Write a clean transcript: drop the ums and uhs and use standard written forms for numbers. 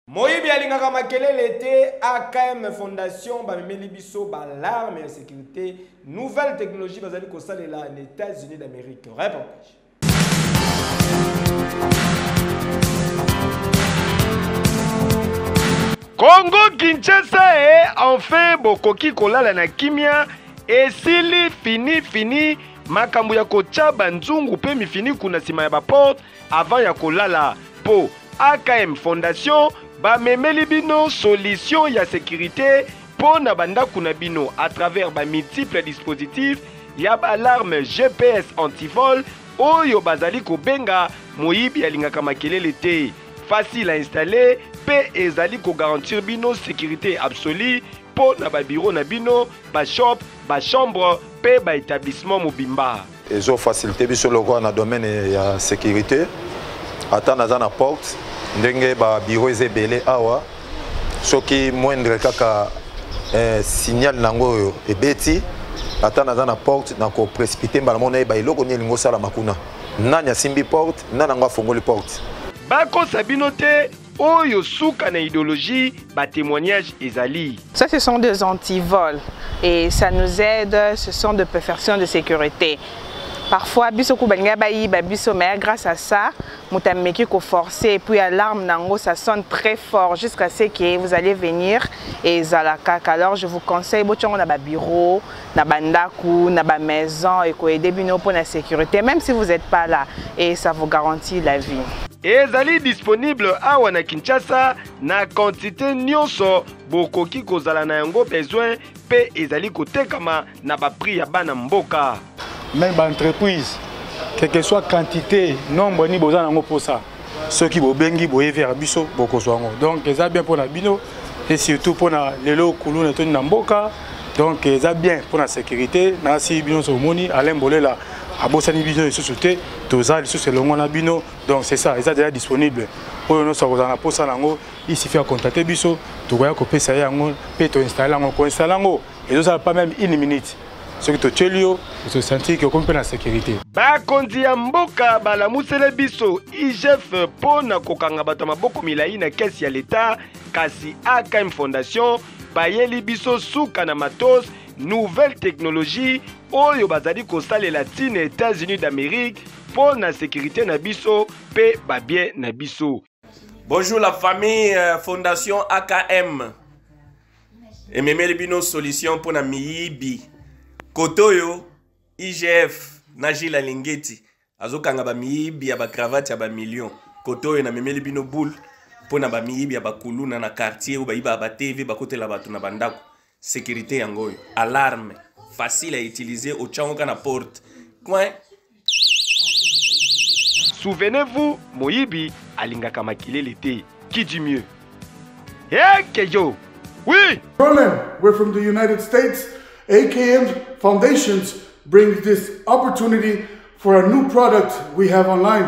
Moyibi alingaka makelele te AKM Fondation bamemeli biso balarme ya sécurité nouvelle technologie bazali kosalela les États-Unis d'Amérique. Reportage. Congo Kinshasa enfin bokoki kolala na kimia esili fini makambo ya kotia banzungu pe mifini kuna sima ya baporte avant ya kolala po AKM Fondation bamemeli bino solution ya sécurité pour na bandaku na bino à travers ba multiples dispositifs ya ba alarme GPS antivol oyo bazali kobenga moyibi alingaka makelele te, facile à installer pe ezali ko garantir bino sécurité absolue pour na ba bureau na bino, ba shop, ba chambre pe ba établissement mobimba. Ezo facilité biso logo na domaine ya sécurité ata naza na porte ndenge ba bureau ezebele awa soki moindre kaka signal nango ebeti ata naza na porte na ko précipiter mbala mona ba iloko ni lingo sala makuna nani asimbi porte nana nga fongoli porte bako sabino te oyo suka na idéologie ba témoignage ezali. Ça ce sont des antivols et ça nous aide, ce sont des perfections de sécurité. Parfois, biso kubalinga bayi biso mais grâce à ça, mutameki ko forcer et puis alarme nango ça sonne très fort jusqu'à ce que vous allez venir et zalaka. Alors je vous conseille botongo na ba bureau, na bandaku, na ba maison et ko aider bino pour la sécurité même si vous n'êtes pas là et ça vous garantit la vie. Ezali disponible awa na Kinshasa na quantité nyonso bokoki kozala na yango besoin pe ezali kotekama na ba prix ya bana mboka. Même l'entreprise, quelle que soit quantité, nombre ni besoin pour ça. Ceux qui vont bengi boyer vers biso boko soango. Donc ça bien pour la bino et surtout pour la lelo kulu na toni na mboka. Donc ça bien pour la sécurité. Na si bino so moni Alain Bolela abosani bino et société, toza les c'est longo na bino. Donc c'est ça, ça déjà disponible. Pour nous ça vous en a pour ça nango, il suffit de contacter biso, to voya ko pesa yango, pe to installer yango, ko installer yango et ça pas même une minute. Ce qui te tient, se sentir que comme la sécurité. Bakondi ya mboka balamusele biso IGF pona kokanga bato maboko milai na kesi ya l'État kasi AKM Fondation bayeli biso suka na matos nouvelle technologie oyo bazali kosalela tina États-Unis d'Amérique pona sécurité na biso pe babien na biso. Bonjour la famille Fondation AKM. Et memeli bino solution pour na miyibi. Kotoyo IGF Najila Lingeti azokanga ba miyibi ya ba cravate ya ba million. Kotoyo na memeli bino boule pona ba miyibi ya ba kuluna na quartier ou ba iba ba TV ba kotela batu na bandako. Sécurité yangoyo. Alarme facile à utiliser au chango na porte. Coin. Souvenez-vous, moyibi alingaka makilele te. Qui dit mieux? Hey Kejo. Oui. Berlin, we're from the United States. AKM Foundations brings this opportunity for a new product we have online.